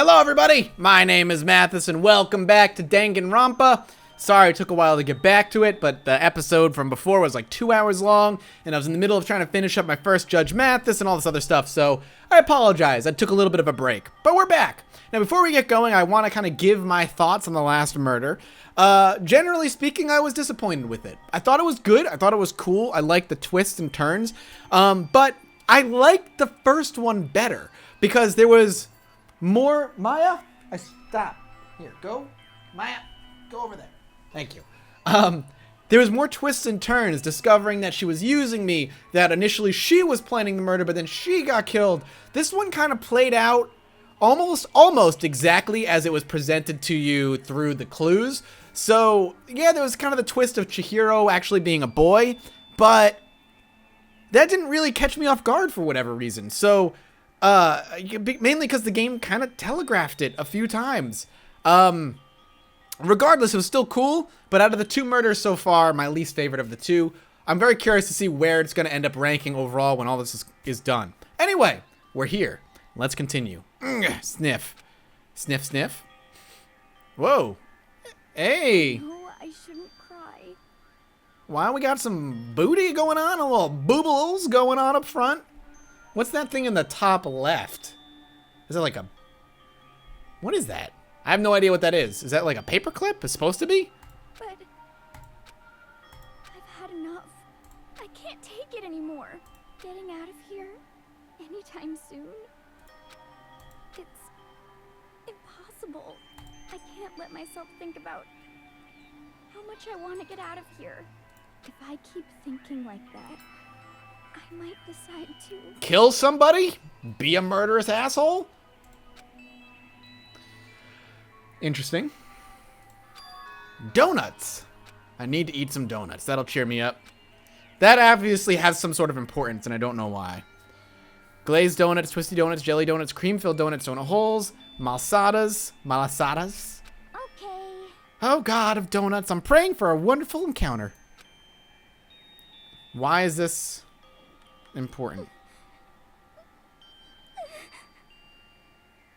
Hello everybody, my name is Mathis and welcome back to Danganronpa. Sorry it took a while to get back to it, but the episode from before was like 2 hours long, and I was in the middle of trying to finish up my first Judge Mathis and all this other stuff, so I apologize. I took a little bit of a break, but we're back. Now before we get going, I want to kind of give my thoughts on the last murder. Generally speaking, I was disappointed with it. I thought it was good, I thought it was cool, I liked the twists and turns, but I liked the first one better, because there was more. Maya, stop. Here, go. Maya, go over there. Thank you. There was more twists and turns, discovering that she was using me, that initially she was planning the murder, but then she got killed. This one kind of played out almost exactly as it was presented to you through the clues. So, yeah, there was kind of the twist of Chihiro actually being a boy, but that didn't really catch me off guard for whatever reason. So, mainly because the game kind of telegraphed it a few times. Regardless, it was still cool, but out of the two murders so far, my least favorite of the two. I'm very curious to see where it's going to end up ranking overall when all this is done. Anyway, we're here. Let's continue. Sniff. Sniff, sniff. Whoa. Hey. No, I shouldn't cry. Wow, we got some booty going on, a little boobles going on up front. What's that thing in the top left? Is that like a... What is that? I have no idea what that is. Is that like a paperclip? It's supposed to be? But I've had enough. I can't take it anymore. Getting out of here anytime soon. It's impossible. I can't let myself think about how much I want to get out of here. If I keep thinking like that, I might decide to... Kill somebody? Be a murderous asshole? Interesting. Donuts. I need to eat some donuts. That'll cheer me up. That obviously has some sort of importance, and I don't know why. Glazed donuts, twisty donuts, jelly donuts, cream-filled donuts, donut holes, malasadas. Okay. Oh, God of donuts. I'm praying for a wonderful encounter. Why is this important?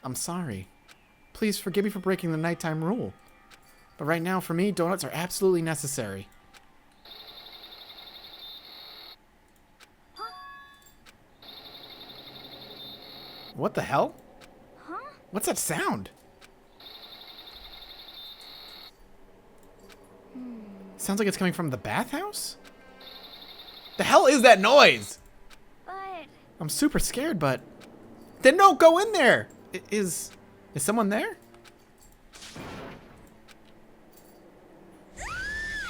I'm sorry. Please forgive me for breaking the nighttime rule. But right now, for me, donuts are absolutely necessary. Huh? What the hell? Huh? What's that sound? Sounds like it's coming from the bathhouse? The hell is that noise? But... I'm super scared, but... Then don't go in there! Is someone there?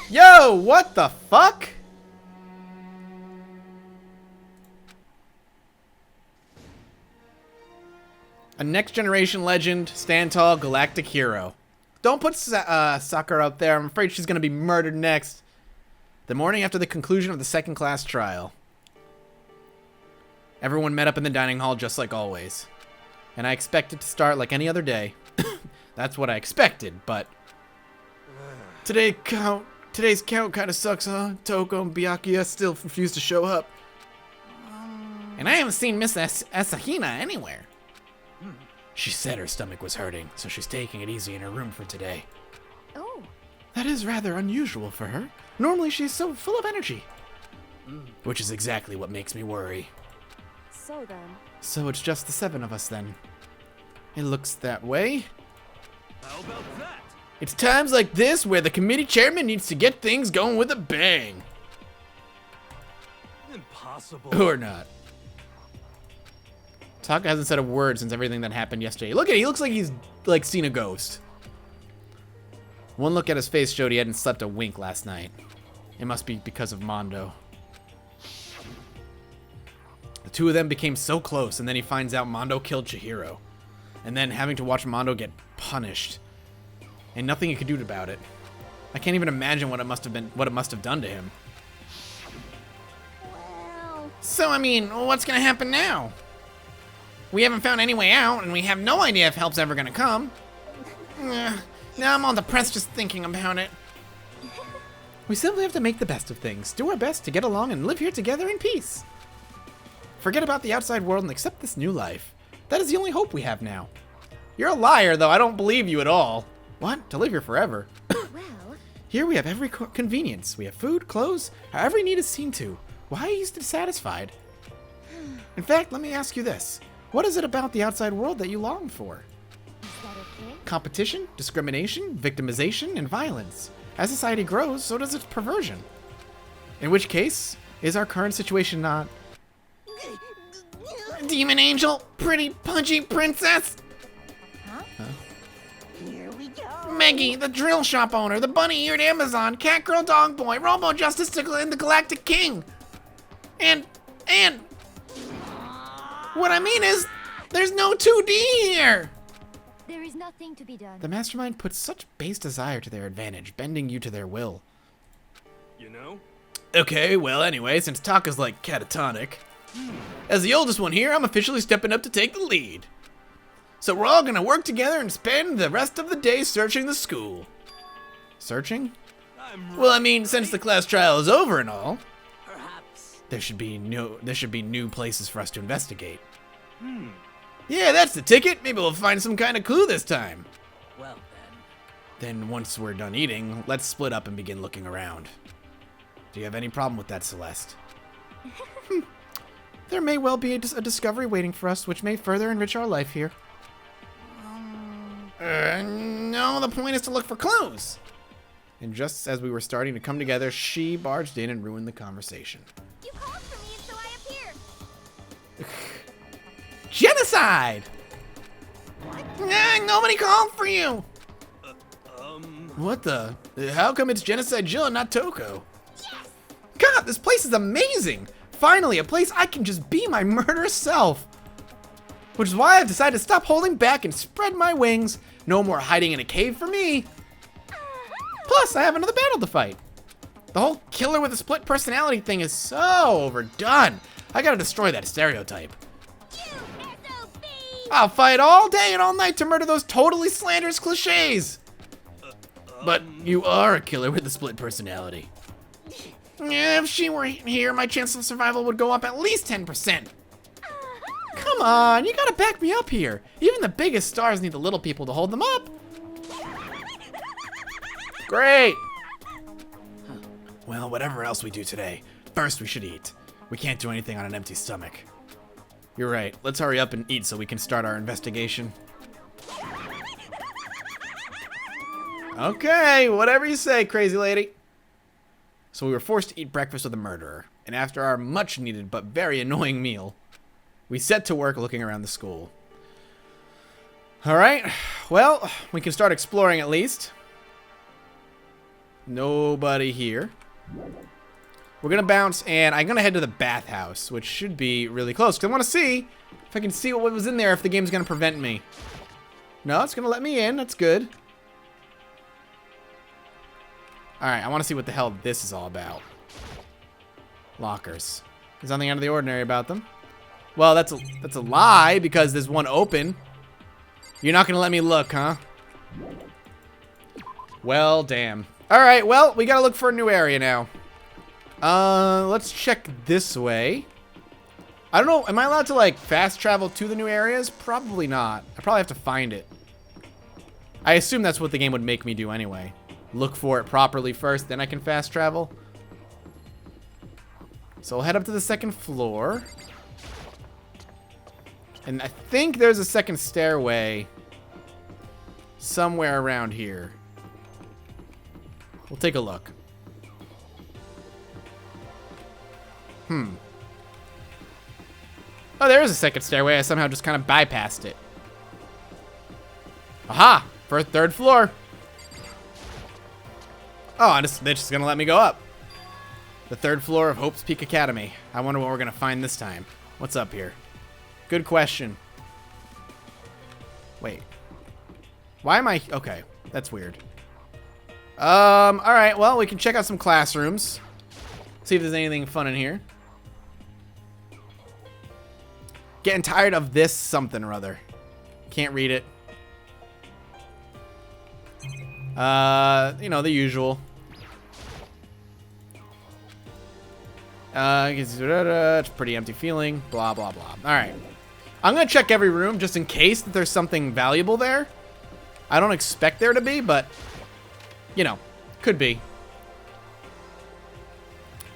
Yo, what the fuck? A next generation legend, stand tall, galactic hero. Don't put Sakura up there. I'm afraid she's gonna be murdered next. The morning after the conclusion of the second class trial. Everyone met up in the dining hall just like always. And I expected to start like any other day. That's what I expected, but... Today's count kind of sucks, huh? Toko and Byakuya still refuse to show up. And I haven't seen Miss Asahina anywhere. She said her stomach was hurting, so she's taking it easy in her room for today. Oh. That is rather unusual for her. Normally she's so full of energy. Which is exactly what makes me worry. So then... So it's just the 7 of us then. It looks that way. How about that? It's times like this where the committee chairman needs to get things going with a bang. Impossible. Or not. Taka hasn't said a word since everything that happened yesterday. Look at it, he looks like he's like seen a ghost. One look at his face showed he hadn't slept a wink last night. It must be because of Mondo. The two of them became so close, and then he finds out Mondo killed Chihiro. And then having to watch Mondo get punished. And nothing he could do about it. I can't even imagine what it must have done to him. Well... So, I mean, what's gonna happen now? We haven't found any way out, and we have no idea if help's ever gonna come. Now I'm all depressed just thinking about it. We simply have to make the best of things, do our best to get along and live here together in peace. Forget about the outside world and accept this new life. That is the only hope we have now. You're a liar, though. I don't believe you at all. What? To live here forever? Well, Here we have every convenience. We have food, clothes, every need is seen to. Why are you dissatisfied? In fact, let me ask you this. What is it about the outside world that you long for? is that okay? Competition, discrimination, victimization, and violence. As society grows, so does its perversion. In which case, is our current situation not... Demon angel, pretty punchy princess? Huh? Here we go. Meggie, the drill shop owner, the bunny-eared Amazon, cat girl dog boy, Robo Justice and the Galactic King. And what I mean is, there's no 2D here. There is nothing to be done. The mastermind puts such base desire to their advantage, bending you to their will. You know? Okay, well anyway, since Taka's like catatonic, as the oldest one here, I'm officially stepping up to take the lead. So we're all gonna work together and spend the rest of the day searching the school. Searching? I'm Well, I mean, since the class trial is over and all, perhaps. there should be new places for us to investigate. Yeah, that's the ticket. Maybe we'll find some kind of clue this time. Well Then once we're done eating, let's split up and begin looking around. Do you have any problem with that, Celeste? There may well be a discovery waiting for us, which may further enrich our life here. No, the point is to look for clues. And just as we were starting to come together, she barged in and ruined the conversation. You called for me, so I appeared. Genocide! Nobody called for you! What the? How come it's Genocide Jill and not Toko? Yes! God, this place is amazing! Finally, a place I can just be my murderous self. Which is why I've decided to stop holding back and spread my wings. No more hiding in a cave for me. Plus, I have another battle to fight. The whole killer with a split personality thing is so overdone. I gotta destroy that stereotype. You SOB! I'll fight all day and all night to murder those totally slanderous cliches. But you are a killer with a split personality. Yeah, if she were here, my chance of survival would go up at least 10%. Come on, you gotta back me up here. Even the biggest stars need the little people to hold them up. Great. Well, whatever else we do today, first we should eat. We can't do anything on an empty stomach. You're right. Let's hurry up and eat so we can start our investigation. Okay, whatever you say, crazy lady. So we were forced to eat breakfast with a murderer, and after our much needed but very annoying meal, we set to work looking around the school. Alright, well, we can start exploring at least. Nobody here. We're gonna bounce, and I'm gonna head to the bathhouse, which should be really close, because I want to see if I can see what was in there, if the game's gonna prevent me. No, it's gonna let me in, that's good. Alright, I want to see what the hell this is all about. Lockers. There's nothing out of the ordinary about them. Well, that's a lie, because there's one open. You're not gonna let me look, huh? Well, damn. Alright, well, we gotta look for a new area now. Let's check this way. I don't know, am I allowed to, like, fast travel to the new areas? Probably not. I probably have to find it. I assume that's what the game would make me do anyway. Look for it properly first, then I can fast travel. So we'll head up to the second floor. And I think there's a second stairway somewhere around here. We'll take a look. Oh, there is a second stairway. I somehow just kind of bypassed it. Aha! First, third floor. Oh, they're just gonna let me go up. The third floor of Hope's Peak Academy. I wonder what we're gonna find this time. What's up here? Good question. Wait. Why am I... Okay, that's weird. Alright, well, we can check out some classrooms. See if there's anything fun in here. Getting tired of this something or other. Can't read it. You know, the usual. It's a pretty empty feeling. Blah, blah, blah. Alright. I'm gonna check every room just in case that there's something valuable there. I don't expect there to be, but, you know, could be.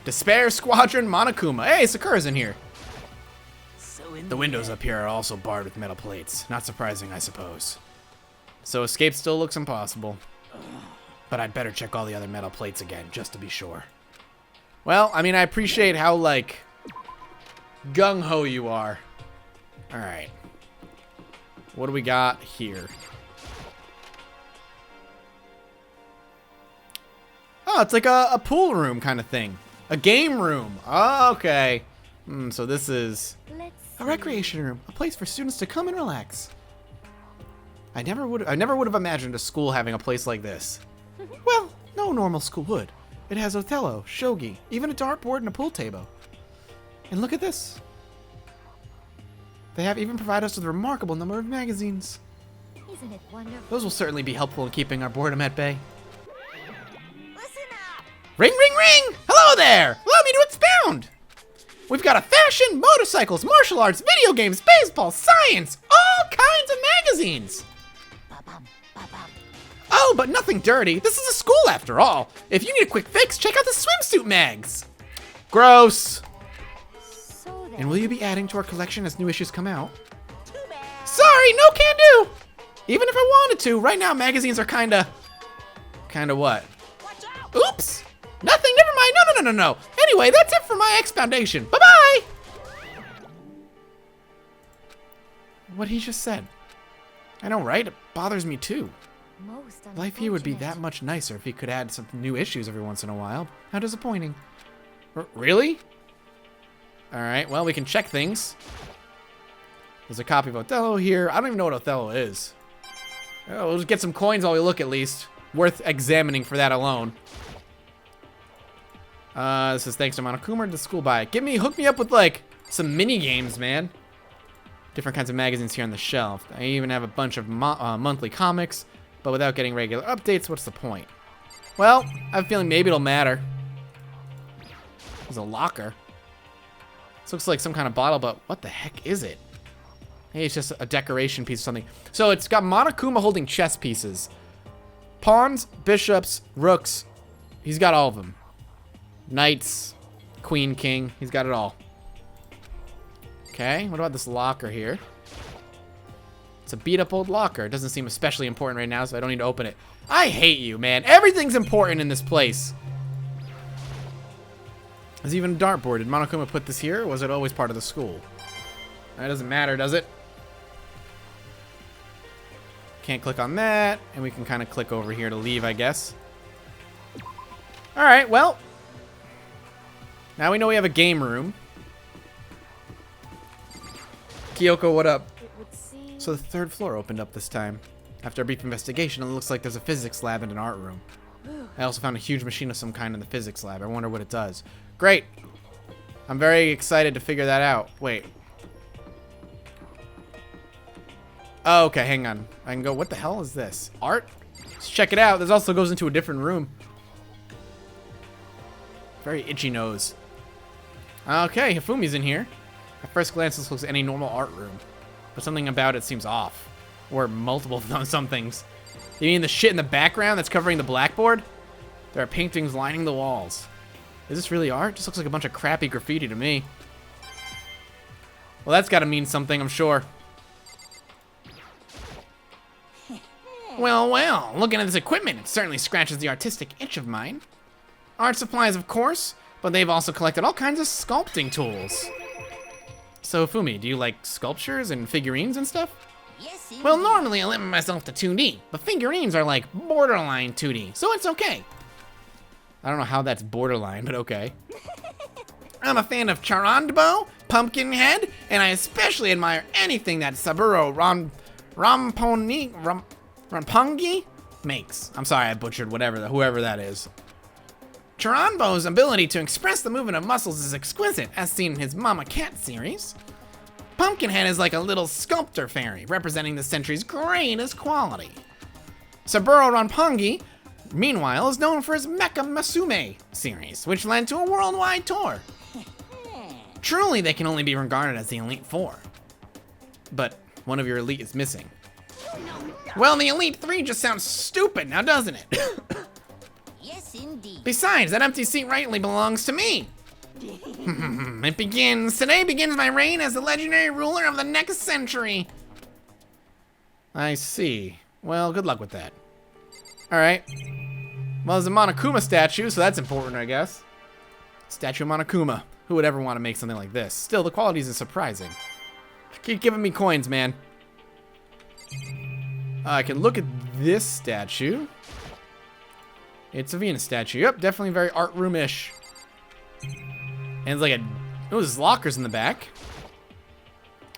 Despair Squadron Monokuma. Hey, Sakura's in here. The windows up here are also barred with metal plates. Not surprising, I suppose. So escape still looks impossible. But I'd better check all the other metal plates again, just to be sure. Well, I mean, I appreciate how, like, gung-ho you are. Alright. What do we got here? Oh, it's like a pool room kind of thing. A game room. Oh, okay. So this is a recreation room. A place for students to come and relax. I never would have imagined a school having a place like this. Well, no normal school would. It has Othello, shogi, even a dartboard and a pool table. And look at this. They have even provided us with a remarkable number of magazines. Isn't it wonderful? Those will certainly be helpful in keeping our boredom at bay. Listen up! Ring, ring, ring! Hello there! Allow me to expound! We've got a fashion, motorcycles, martial arts, video games, baseball, science, all kinds of magazines! Oh, but nothing dirty. This is a school after all. If you need a quick fix, check out the swimsuit mags. Gross. So And will you be adding to our collection as new issues come out? Sorry, no can do. Even if I wanted to, right now magazines are kinda what? Oops. Nothing, never mind. No. Anyway, that's it for my expoundation. Bye-bye. What he just said. I know, right? It bothers me too. Life here would be that much nicer if he could add some new issues every once in a while. How disappointing. Really? Alright, well, we can check things. There's a copy of Othello here. I don't even know what Othello is. Oh, we'll just get some coins while we look at least. Worth examining for that alone. This is thanks to Monokuma to school buy. Hook me up with, like, some mini games, man. Different kinds of magazines here on the shelf. I even have a bunch of monthly comics. But without getting regular updates, what's the point? Well, I have a feeling maybe it'll matter. There's a locker. This looks like some kind of bottle, but what the heck is it? Hey, it's just a decoration piece or something. So it's got Monokuma holding chess pieces. Pawns, bishops, rooks. He's got all of them. Knights, queen, king. He's got it all. Okay, what about this locker here? It's a beat-up old locker. It doesn't seem especially important right now, so I don't need to open it. I hate you, man. Everything's important in this place. There's even a dartboard. Did Monokuma put this here, or was it always part of the school? That doesn't matter, does it? Can't click on that, and we can kind of click over here to leave, I guess. All right, well. Now we know we have a game room. Kyoko, what up? So the third floor opened up this time. After a brief investigation, it looks like there's a physics lab and an art room. I also found a huge machine of some kind in the physics lab. I wonder what it does. Great. I'm very excited to figure that out. Wait. Oh, okay, hang on. I can go, what the hell is this? Art? Let's check it out. This also goes into a different room. Very itchy nose. Okay, Hifumi's in here. At first glance, this looks like any normal art room. But something about it seems off. Or multiple some things. You mean the shit in the background that's covering the blackboard? There are paintings lining the walls. Is this really art? Just looks like a bunch of crappy graffiti to me. Well, that's gotta mean something, I'm sure. Well, looking at this equipment, it certainly scratches the artistic itch of mine. Art supplies, of course, but they've also collected all kinds of sculpting tools. So, Fumi, do you like sculptures and figurines and stuff? Yes, Well, normally I limit myself to 2D, but figurines are like borderline 2D, so it's okay. I don't know how that's borderline, but okay. I'm a fan of Charandbo, Pumpkinhead, and I especially admire anything that Saburo Rampongi makes. I'm sorry I butchered whoever that is. Charanbo's ability to express the movement of muscles is exquisite, as seen in his Mama Cat series. Pumpkinhead is like a little sculptor fairy, representing the century's greatest quality. Saburo Ranpongi, meanwhile, is known for his Mecha Masume series, which led to a worldwide tour. Truly, they can only be regarded as the Elite Four. but one of your elite is missing. Well, the Elite 3 just sounds stupid now, doesn't it? Yes, indeed. Besides, that empty seat rightly belongs to me. Today begins my reign as the legendary ruler of the next century. I see. Well, good luck with that. All right. Well, there's a Monokuma statue, so that's important, I guess. Statue of Monokuma. Who would ever want to make something like this? Still, the quality is surprising. Keep giving me coins, man. I can look at this statue. It's a Venus statue. Yep, definitely very art room-ish. And it's like a... Oh, there's lockers in the back.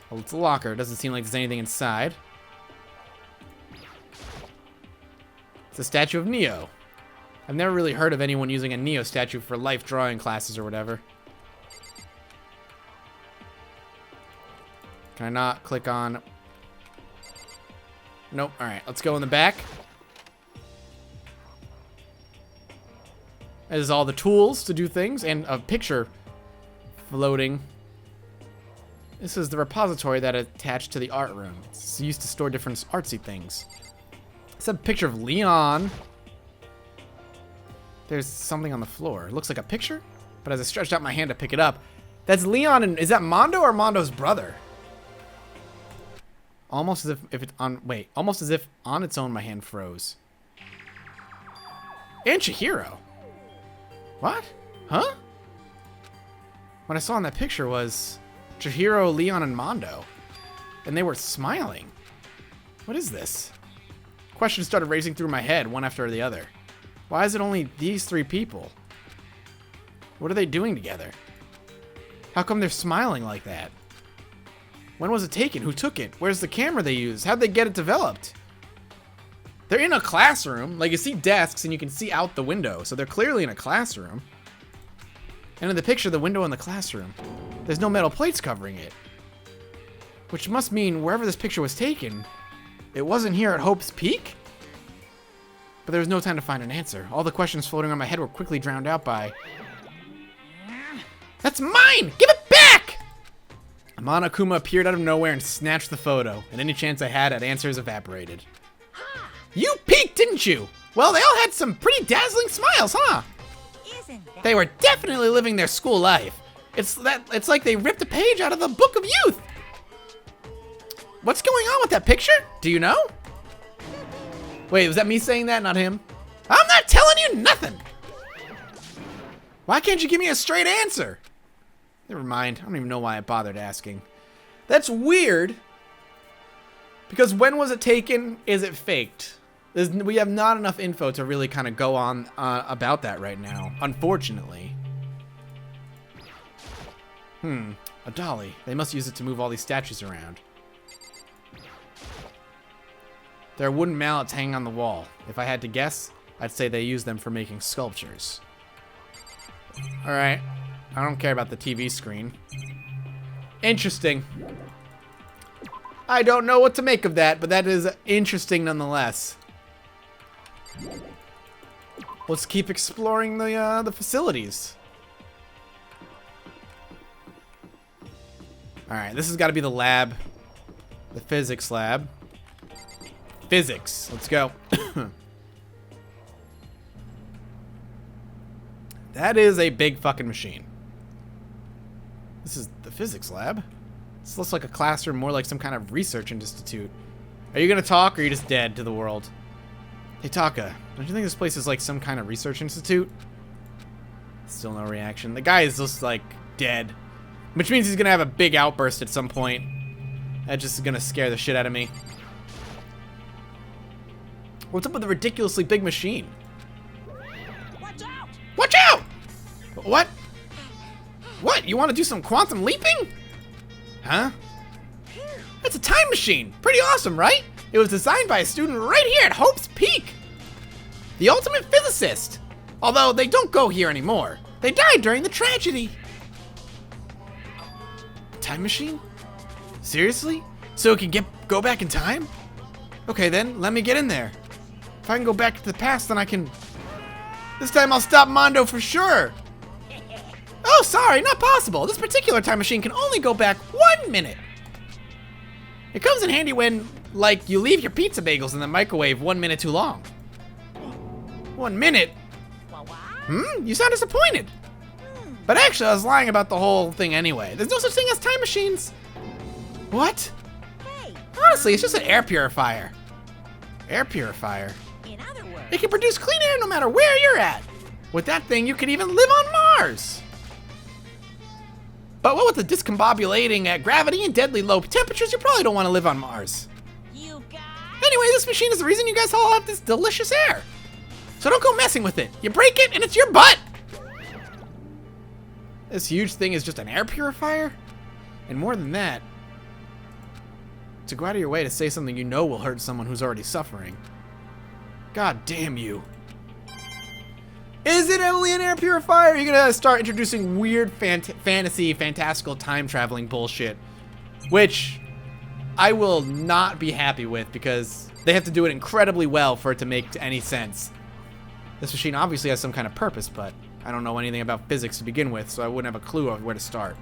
Well, it's a locker. It doesn't seem like there's anything inside. It's a statue of Neo. I've never really heard of anyone using a Neo statue for life drawing classes or whatever. Can I not click on... Nope. All right, let's go in the back. There's all the tools to do things and a picture floating. This is the repository that attached to the art room. It's used to store different artsy things. It's a picture of Leon. There's something on the floor. It looks like a picture, but as I stretched out my hand to pick it up, that's Leon and is that Mondo or Mondo's brother? Almost as if it's on, wait, almost as if on its own my hand froze. And Chihiro. What? Huh? What I saw in that picture was Chihiro, Leon, and Mondo. And they were smiling. What is this? Questions started racing through my head, one after the other. Why is it only these three people? What are they doing together? How come they're smiling like that? When was it taken? Who took it? Where's the camera they used? How'd they get it developed? They're in a classroom. Like, you see desks and you can see out the window. So they're clearly in a classroom. And in the picture, the window in the classroom, there's no metal plates covering it. Which must mean wherever this picture was taken, it wasn't here at Hope's Peak? But there was no time to find an answer. All the questions floating around my head were quickly drowned out by... That's mine! Give it back! Monokuma appeared out of nowhere and snatched the photo, and any chance I had at answers evaporated. You peeked, didn't you? Well, they all had some pretty dazzling smiles, huh? Isn't that... They were definitely living their school life. It's like they ripped a page out of the Book of Youth. What's going on with that picture? Do you know? Wait, was that me saying that, not him? I'm not telling you nothing. Why can't you give me a straight answer? Never mind. I don't even know why I bothered asking. That's weird. Because when was it taken? Is it faked? We have not enough info to really kind of go on about that right now, unfortunately. A dolly. They must use it to move all these statues around. There are wooden mallets hanging on the wall. If I had to guess, I'd say they use them for making sculptures. Alright. I don't care about the TV screen. Interesting. I don't know what to make of that, but that is interesting nonetheless. Let's keep exploring the facilities. Alright, this has got to be the lab. The physics lab. Physics. Let's go. That is a big fucking machine. This is the physics lab. This looks like a classroom, more like some kind of research institute. Are you gonna talk, or are you just dead to the world? Hey, Taka, don't you think this place is like some kind of research institute? Still no reaction. The guy is just like dead. Which means he's gonna have a big outburst at some point. That's just gonna scare the shit out of me. What's up with the ridiculously big machine? Watch out! Watch out! What? What? You want to do some quantum leaping? Huh? That's a time machine. Pretty awesome, right? It was designed by a student right here at Hope's Peak. The ultimate physicist. Although they don't go here anymore. They died during the tragedy. Time machine? Seriously? So it can go back in time? Okay then, let me get in there. If I can go back to the past, then I can... This time I'll stop Mondo for sure. Oh, sorry, not possible. This particular time machine can only go back 1 minute. It comes in handy when, like, you leave your pizza bagels in the microwave 1 minute too long. 1 minute? You sound disappointed. But actually, I was lying about the whole thing anyway. There's no such thing as time machines. What? Hey, Honestly, it's just an air purifier. Air purifier. in other words, It can produce clean air no matter where you're at. With that thing, you could even live on Mars. But what with the discombobulating at gravity and deadly low temperatures, you probably don't want to live on Mars. you guys. Anyway, this machine is the reason you guys all have this delicious air. So don't go messing with it. You break it and it's your butt. This huge thing is just an air purifier? And more than that, to go out of your way to say something you know will hurt someone who's already suffering. God damn you. Is it only an air purifier? You're gonna start introducing weird fantasy, fantastical time traveling bullshit. Which I will not be happy with because they have to do it incredibly well for it to make any sense. This machine obviously has some kind of purpose, but I don't know anything about physics to begin with, so I wouldn't have a clue of where to start.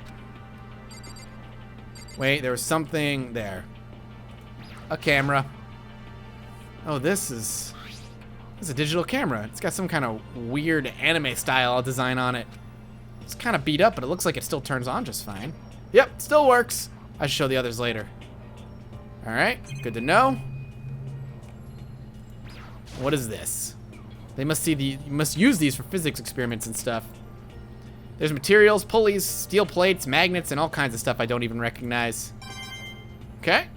Wait, there was something there. A camera. Oh, this is a digital camera. It's got some kind of weird anime style design on it. It's kind of beat up, but it looks like it still turns on just fine. Yep, still works. I should show the others later. All right, good to know. What is this? They must see you must use these for physics experiments and stuff. There's materials, pulleys, steel plates, magnets, and all kinds of stuff I don't even recognize. Okay.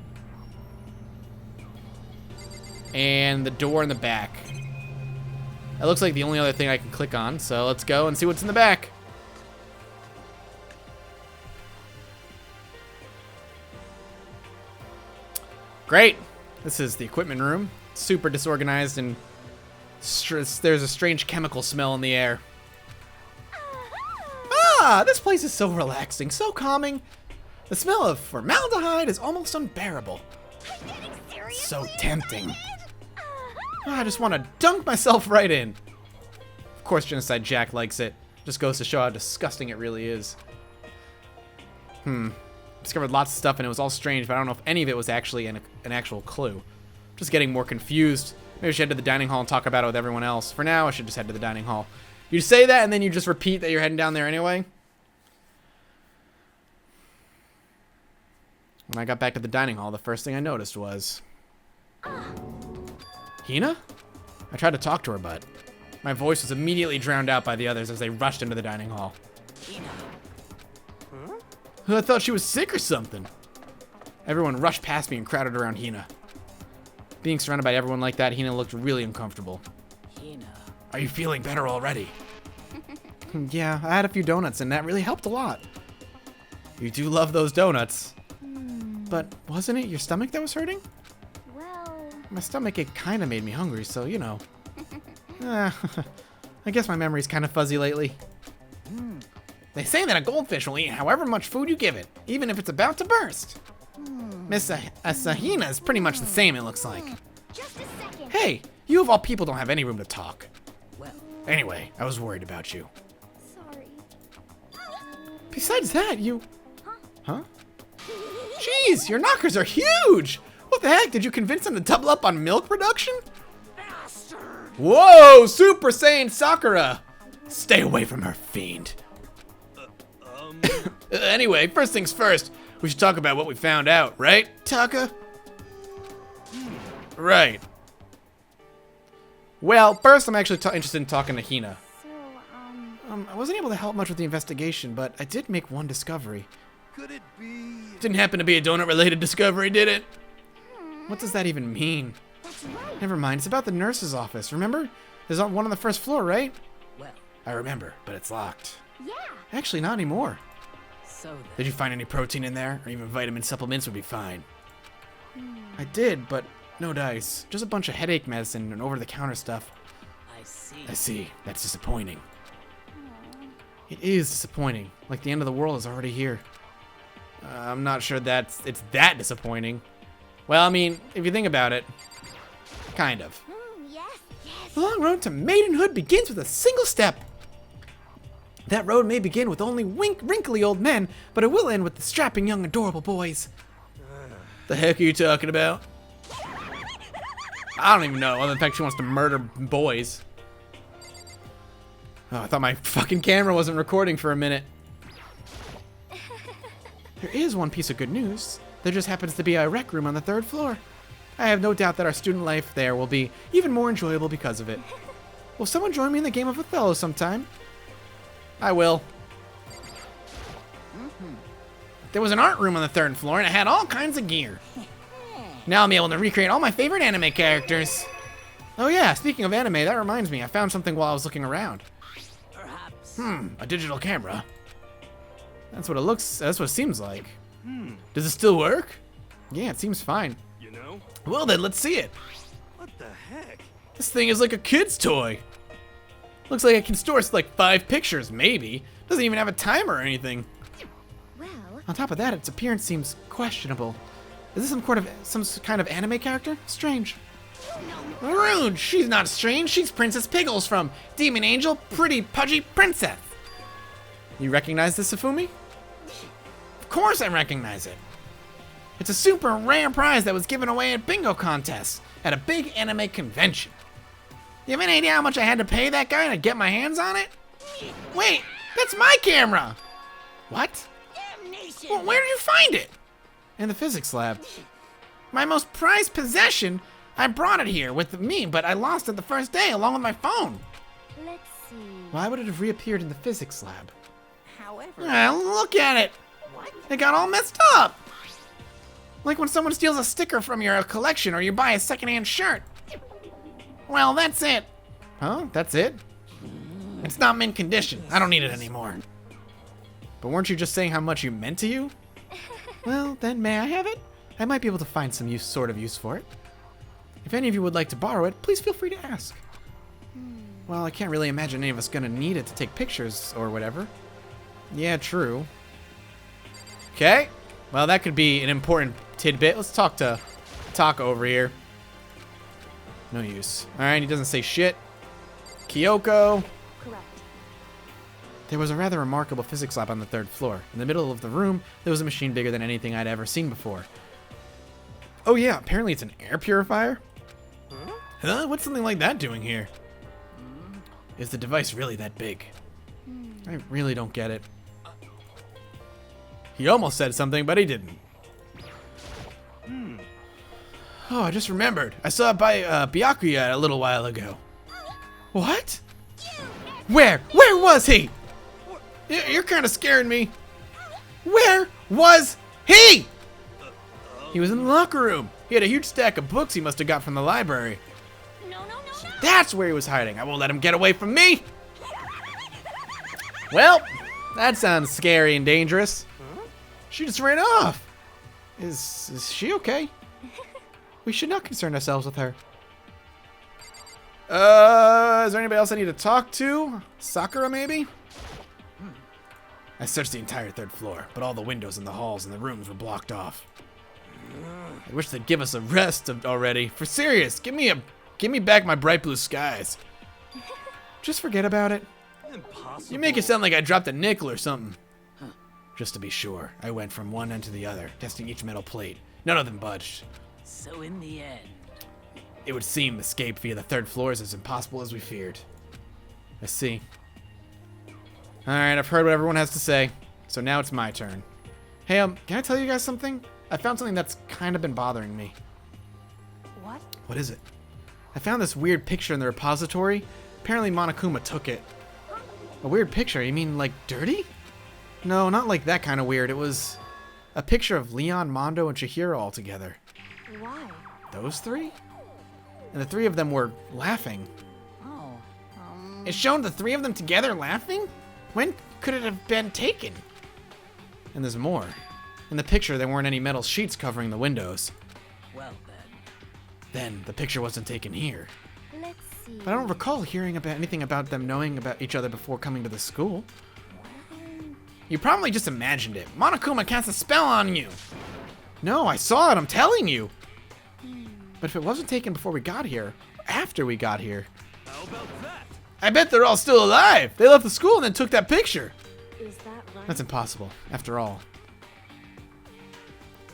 And the door in the back. That looks like the only other thing I can click on, so let's go and see what's in the back. Great. This is the equipment room. Super disorganized and there's a strange chemical smell in the air. Ah, this place is so relaxing, so calming. The smell of formaldehyde is almost unbearable. So tempting. I just want to dunk myself right in. Of course, Genocide Jack likes it. Just goes to show how disgusting it really is. Discovered lots of stuff and it was all strange, but I don't know if any of it was actually an actual clue. Just getting more confused. Maybe I should head to the dining hall and talk about it with everyone else. For now, I should just head to the dining hall. You say that and then you just repeat that you're heading down there anyway? When I got back to the dining hall, the first thing I noticed was... Hina? I tried to talk to her, but my voice was immediately drowned out by the others as they rushed into the dining hall. Hina. I thought she was sick or something. Everyone rushed past me and crowded around Hina. Being surrounded by everyone like that, Hina looked really uncomfortable. Hina. Are you feeling better already? Yeah, I had a few donuts and that really helped a lot. You do love those donuts. But wasn't it your stomach that was hurting? Well, My stomach ache kind of made me hungry, so you know. I guess my memory's kind of fuzzy lately. They say that a goldfish will eat however much food you give it, even if it's about to burst. Miss Hina is pretty much the same, it looks like. just a second. Hey, you of all people don't have any room to talk. Well, Anyway, I was worried about you. Sorry. Besides that, you... Huh? Jeez, your knockers are huge! What the heck, did you convince them to double up on milk production? Whoa, Super Saiyan Sakura! Stay away from her, fiend. Anyway, first things first, we should talk about what we found out, right, Taka? Right. Well, first I'm actually interested in talking to Hina. So, I wasn't able to help much with the investigation, but I did make one discovery. Could it be? Didn't happen to be a donut-related discovery, did it? What does that even mean? that's right. Never mind, it's about the nurse's office, remember? There's one on the first floor, right? well, I remember, but it's locked. Yeah. Actually, not anymore. so then. Did you find any protein in there? Or even vitamin supplements would be fine. I did, but no dice. Just a bunch of headache medicine and over-the-counter stuff. I see. I see. That's disappointing. It is disappointing. Like the end of the world is already here. I'm not sure it's that disappointing. Well, I mean, if you think about it, kind of. Yes, yes. The long road to maidenhood begins with a single step. That road may begin with only wrinkly old men, but it will end with the strapping young adorable boys. The heck are you talking about? I don't even know. Other than the fact she wants to murder boys. Oh, I thought my fucking camera wasn't recording for a minute. There is one piece of good news. There just happens to be a rec room on the 3rd floor. I have no doubt that our student life there will be even more enjoyable because of it. Will someone join me in the game of Othello sometime? I will. There was an art room on the 3rd floor and it had all kinds of gear. Now I'm able to recreate all my favorite anime characters. Oh yeah, speaking of anime, that reminds me, I found something while I was looking around. Perhaps. A digital camera. That's what it seems like. Does it still work? Yeah, it seems fine. You know? Well then, let's see it. What the heck? This thing is like a kid's toy. Looks like it can store like 5 pictures, maybe. Doesn't even have a timer or anything. Well, On top of that, its appearance seems questionable. Is this some kind of anime character? Strange. Rude! She's not strange. She's Princess Pickles from Demon Angel, Pretty Pudgy Princess. You recognize this, Safumi? Of course I recognize it. It's a super rare prize that was given away at bingo contests at a big anime convention. You have any idea how much I had to pay that guy to get my hands on it? Wait, that's my camera! What? Well, where did you find it? In the physics lab. My most prized possession? I brought it here with me, but I lost it the first day along with my phone. let's see. Why would it have reappeared in the physics lab? However, Look at it! what? It got all messed up! Like when someone steals a sticker from your collection or you buy a secondhand shirt. Well, that's it. Huh? That's it? It's not mint condition. I don't need it anymore. But weren't you just saying how much you meant to you? Well, then may I have it? I might be able to find some sort of use for it. If any of you would like to borrow it, please feel free to ask. Well, I can't really imagine any of us gonna need it to take pictures or whatever. Yeah, true. Okay. Well, that could be an important tidbit. Let's talk to Taka over here. No use. Alright, he doesn't say shit. Kyoko. Correct. There was a rather remarkable physics lab on the 3rd floor. In the middle of the room, there was a machine bigger than anything I'd ever seen before. Oh yeah, apparently it's an air purifier? Huh? What's something like that doing here? Is the device really that big? I really don't get it. He almost said something, but he didn't. Oh, I just remembered. I saw it by Byakuya a little while ago. What? Where? Where was he? You're kind of scaring me. Where was he? He was in the locker room. He had a huge stack of books he must have got from the library. No. That's where he was hiding. I won't let him get away from me. Well, that sounds scary and dangerous. She just ran off. Is she okay? We should not concern ourselves with her. Is there anybody else I need to talk to? Sakura, maybe? I searched the entire 3rd floor, but all the windows in the halls and the rooms were blocked off. I wish they'd give us a rest already. For serious, give me back my bright blue skies. Just forget about it. Impossible. You make it sound like I dropped a nickel or something. Just to be sure, I went from one end to the other, testing each metal plate. None of them budged. So in the end, It would seem escape via the 3rd floor is as impossible as we feared. I see. Alright, I've heard what everyone has to say, so now it's my turn. Hey, can I tell you guys something? I found something that's kind of been bothering me. what? What is it? I found this weird picture in the repository. Apparently Monokuma took it. A weird picture? You mean like dirty? No, not like that kind of weird. It was a picture of Leon, Mondo, and Chihiro all together. Why? Those 3? And the 3 of them were laughing. Oh, It showed the 3 of them together laughing? When could it have been taken? And there's more. In the picture, there weren't any metal sheets covering the windows. well then. Then, the picture wasn't taken here. Let's see. But I don't recall hearing about anything about them knowing about each other before coming to the school. You probably just imagined it. Monokuma cast a spell on you. No, I saw it, I'm telling you. But if it wasn't taken before we got here, after we got here, How about that? I bet they're all still alive. They left the school and then took that picture. Is that right? That's impossible. After all,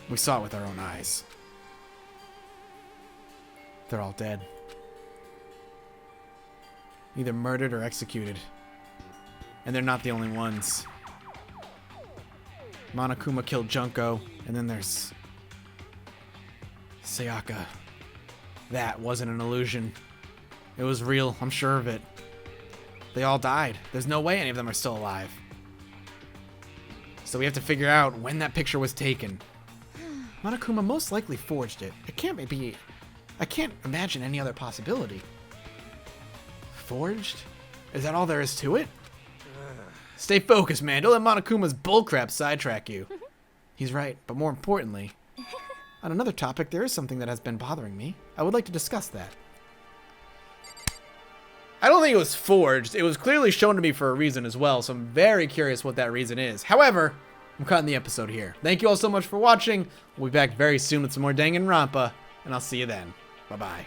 we saw it with our own eyes. They're all dead. Either murdered or executed. And they're not the only ones. Monokuma killed Junko, and then there's Sayaka. That wasn't an illusion. It was real, I'm sure of it. They all died. There's no way any of them are still alive. So we have to figure out when that picture was taken. Monokuma most likely forged it. It can't be... I can't imagine any other possibility. Forged? Is that all there is to it? Stay focused, man. Don't let Monokuma's bullcrap sidetrack you. He's right, but more importantly, on another topic, there is something that has been bothering me. I would like to discuss that. I don't think it was forged. It was clearly shown to me for a reason as well, so I'm very curious what that reason is. However, I'm cutting the episode here. Thank you all so much for watching. We'll be back very soon with some more Danganronpa, and I'll see you then. Bye-bye.